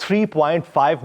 3.5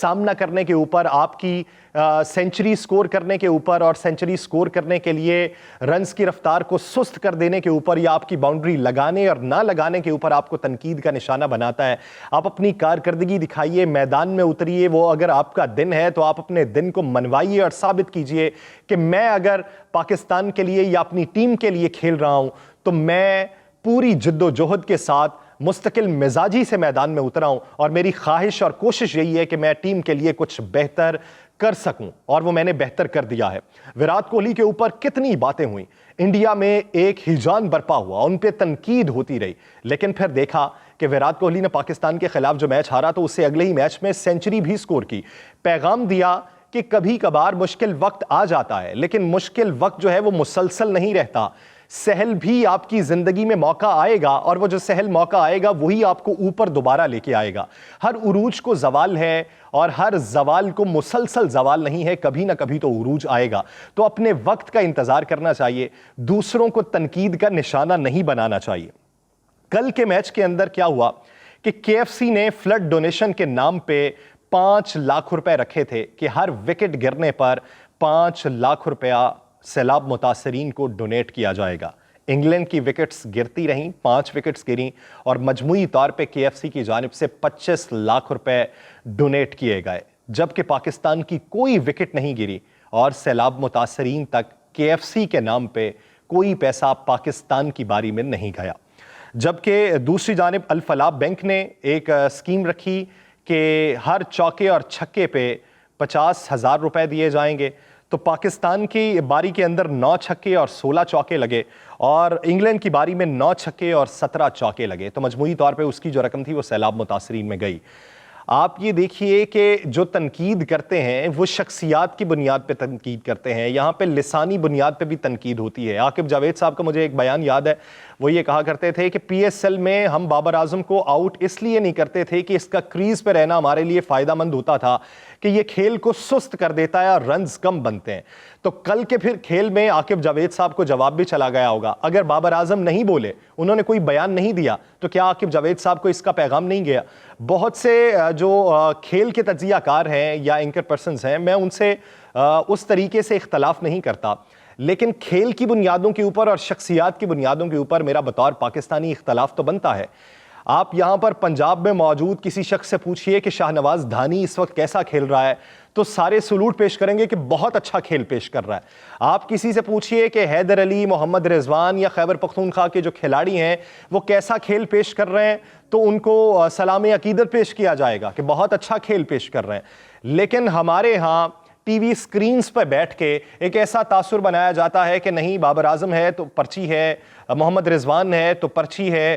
سامنا کرنے کے اوپر، آپ کی سینچری سکور کرنے کے اوپر اور سینچری سکور کرنے کے لیے رنز کی رفتار کو سست کر دینے کے اوپر، یا آپ کی باؤنڈری لگانے اور نہ لگانے کے اوپر آپ کو تنقید کا نشانہ بناتا ہے، آپ اپنی کارکردگی دکھائیے، میدان میں اتریے، وہ اگر آپ کا دن ہے تو آپ اپنے دن کو منوائیے اور ثابت کیجئے کہ میں اگر پاکستان کے لیے یا اپنی ٹیم کے لیے کھیل رہا ہوں تو میں پوری جد و جہد کے ساتھ مستقل مزاجی سے میدان میں اترا ہوں، اور میری خواہش اور کوشش یہی ہے کہ میں ٹیم کے لیے کچھ بہتر کر سکوں، اور وہ میں نے بہتر کر دیا ہے۔ ویرات کوہلی کے اوپر کتنی باتیں ہوئیں، انڈیا میں ایک ہیجان برپا ہوا، ان پہ تنقید ہوتی رہی، لیکن پھر دیکھا کہ ویرات کوہلی نے پاکستان کے خلاف جو میچ ہارا تو اس سے اگلے ہی میچ میں سینچری بھی سکور کی، پیغام دیا کہ کبھی کبھار مشکل وقت آ جاتا ہے، لیکن مشکل وقت جو ہے وہ مسلسل نہیں رہتا، سہل بھی آپ کی زندگی میں موقع آئے گا، اور وہ جو سہل موقع آئے گا وہی آپ کو اوپر دوبارہ لے کے آئے گا۔ ہر عروج کو زوال ہے، اور ہر زوال کو مسلسل زوال نہیں ہے، کبھی نہ کبھی تو عروج آئے گا، تو اپنے وقت کا انتظار کرنا چاہیے، دوسروں کو تنقید کا نشانہ نہیں بنانا چاہیے۔ کل کے میچ کے اندر کیا ہوا کہ KFC نے فلڈ ڈونیشن کے نام پہ 5 لاکھ روپے رکھے تھے کہ ہر وکٹ گرنے پر 5 لاکھ روپیہ سیلاب متاثرین کو ڈونیٹ کیا جائے گا۔ انگلینڈ کی وکٹس گرتی رہیں، 5 وکٹس گریں، اور مجموعی طور پہ KFC کی جانب سے 25 لاکھ روپے ڈونیٹ کیے گئے، جبکہ پاکستان کی کوئی وکٹ نہیں گری اور سیلاب متاثرین تک KFC کے نام پہ کوئی پیسہ پاکستان کی باری میں نہیں گیا۔ جبکہ دوسری جانب الفلاح بینک نے ایک اسکیم رکھی کہ ہر چوکے اور چھکے پہ 50,000 روپے دیے جائیں گے، تو پاکستان کی باری کے اندر 9 چھکے اور 16 چوکے لگے، اور انگلینڈ کی باری میں 9 چھکے اور 17 چوکے لگے، تو مجموعی طور پہ اس کی جو رقم تھی وہ سیلاب متاثرین میں گئی۔ آپ یہ دیکھیے کہ جو تنقید کرتے ہیں وہ شخصیات کی بنیاد پہ تنقید کرتے ہیں، یہاں پہ لسانی بنیاد پہ بھی تنقید ہوتی ہے۔ عاقب جاوید صاحب کا مجھے ایک بیان یاد ہے، وہ یہ کہا کرتے تھے کہ PSL میں ہم بابر اعظم کو آؤٹ اس لیے نہیں کرتے تھے کہ اس کا کریز پہ رہنا ہمارے لیے فائدہ مند ہوتا تھا، کہ یہ کھیل کو سست کر دیتا ہے اور رنز کم بنتے ہیں۔ تو کل کے پھر کھیل میں عاقب جاوید صاحب کو جواب بھی چلا گیا ہوگا، اگر بابر اعظم نہیں بولے، انہوں نے کوئی بیان نہیں دیا، تو کیا عاقب جاوید صاحب کو اس کا پیغام نہیں گیا؟ بہت سے جو کھیل کے تجزیہ کار ہیں یا اینکر پرسنز ہیں، میں ان سے اس طریقے سے اختلاف نہیں کرتا، لیکن کھیل کی بنیادوں کے اوپر اور شخصیات کی بنیادوں کے اوپر میرا بطور پاکستانی اختلاف تو بنتا ہے۔ آپ یہاں پر پنجاب میں موجود کسی شخص سے پوچھئے کہ شاہنواز دھانی اس وقت کیسا کھیل رہا ہے، تو سارے سلوٹ پیش کریں گے کہ بہت اچھا کھیل پیش کر رہا ہے۔ آپ کسی سے پوچھئے کہ حیدر علی، محمد رضوان یا خیبر پختونخوا کے جو کھلاڑی ہیں وہ کیسا کھیل پیش کر رہے ہیں، تو ان کو سلام عقیدت پیش کیا جائے گا کہ بہت اچھا کھیل پیش کر رہے ہیں۔ لیکن ہمارے ہاں ٹی وی سکرینز پہ بیٹھ کے ایک ایسا تاثر بنایا جاتا ہے کہ نہیں، بابر اعظم ہے تو پرچی ہے، محمد رضوان ہے تو پرچی ہے،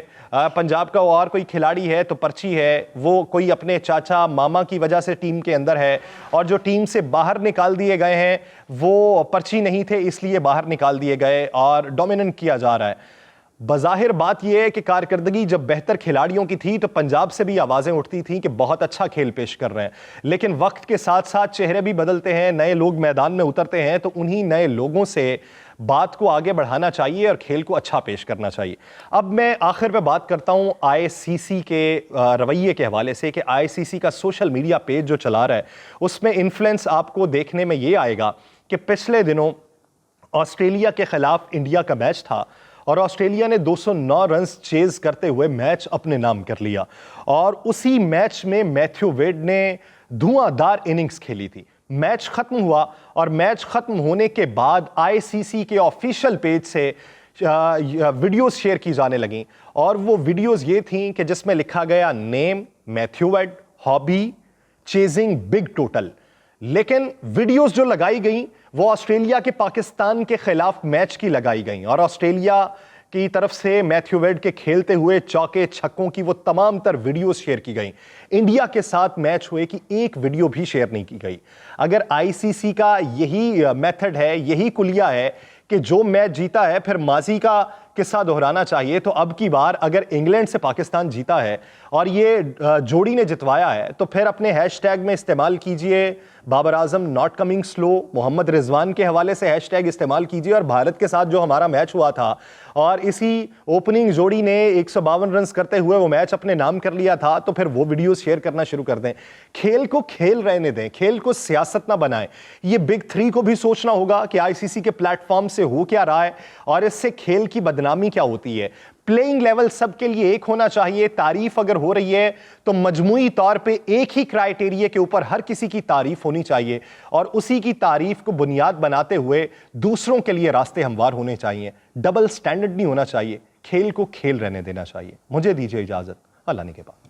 پنجاب کا اور کوئی کھلاڑی ہے تو پرچی ہے، وہ کوئی اپنے چاچا ماما کی وجہ سے ٹیم کے اندر ہے، اور جو ٹیم سے باہر نکال دیے گئے ہیں وہ پرچی نہیں تھے اس لیے باہر نکال دیے گئے، اور ڈومیننٹ کیا جا رہا ہے۔ بظاہر بات یہ ہے کہ کارکردگی جب بہتر کھلاڑیوں کی تھی تو پنجاب سے بھی آوازیں اٹھتی تھیں کہ بہت اچھا کھیل پیش کر رہے ہیں، لیکن وقت کے ساتھ ساتھ چہرے بھی بدلتے ہیں، نئے لوگ میدان میں اترتے ہیں، تو انہی نئے لوگوں سے بات کو آگے بڑھانا چاہیے اور کھیل کو اچھا پیش کرنا چاہیے۔ اب میں آخر پہ بات کرتا ہوں ICC کے رویے کے حوالے سے، کہ ICC کا سوشل میڈیا پیج جو چلا رہا ہے اس میں انفلوئنس آپ کو دیکھنے میں یہ آئے گا کہ پچھلے دنوں آسٹریلیا کے خلاف انڈیا کا میچ تھا، اور آسٹریلیا نے 209 رنز چیز کرتے ہوئے میچ اپنے نام کر لیا، اور اسی میچ میں میتھیو ویڈ نے دھواں دار اننگز کھیلی تھی۔ میچ ختم ہوا، اور میچ ختم ہونے کے بعد ICC کے آفیشیل پیج سے ویڈیوز شیئر کی جانے لگیں، اور وہ ویڈیوز یہ تھیں کہ جس میں لکھا گیا name Matthew Wade, hobby chasing big total, لیکن ویڈیوز جو لگائی گئیں وہ آسٹریلیا کے پاکستان کے خلاف میچ کی لگائی گئیں، اور آسٹریلیا کی طرف سے میتھیو ویڈ کے کھیلتے ہوئے چوکے چھکوں کی وہ تمام تر ویڈیوز شیئر کی گئیں۔ انڈیا کے ساتھ میچ ہوئے کی ایک ویڈیو بھی شیئر نہیں کی گئی۔ اگر ICC کا یہی میتھڈ ہے، یہی کلیہ ہے کہ جو میچ جیتا ہے پھر ماضی کا قصہ دہرانا چاہیے، تو اب کی بار اگر انگلینڈ سے پاکستان جیتا ہے اور یہ جوڑی نے جتوایا ہے، تو پھر اپنے ہیش ٹیگ میں استعمال کیجئے بابر اعظم ناٹ کمنگ سلو، محمد رضوان کے حوالے سے ہیش ٹیگ استعمال کیجیے، اور بھارت کے ساتھ جو ہمارا میچ ہوا تھا اور اسی اوپننگ جوڑی نے 152 رنز کرتے ہوئے وہ میچ اپنے نام کر لیا تھا، تو پھر وہ ویڈیوز شیئر کرنا شروع کر دیں۔ کھیل کو کھیل رہنے دیں، کھیل کو سیاست نہ بنائیں۔ یہ بگ تھری کو بھی سوچنا ہوگا کہ آئی سی سی کے پلیٹ فارم سے ہو کیا رہا ہے اور اس سے کھیل کی بدنامی کیا ہوتی ہے۔ پلینگ لیول سب کے لیے ایک ہونا چاہیے۔ تعریف اگر ہو رہی ہے تو مجموعی طور پہ ایک ہی کرائیٹیریا کے اوپر ہر کسی کی تعریف ہونی چاہیے، اور اسی کی تعریف کو بنیاد بناتے ہوئے دوسروں کے لیے راستے ہموار ہونے چاہیے۔ ڈبل سٹینڈرڈ نہیں ہونا چاہیے، کھیل کو کھیل رہنے دینا چاہیے۔ مجھے دیجیے اجازت، اللہ نے کے بعد۔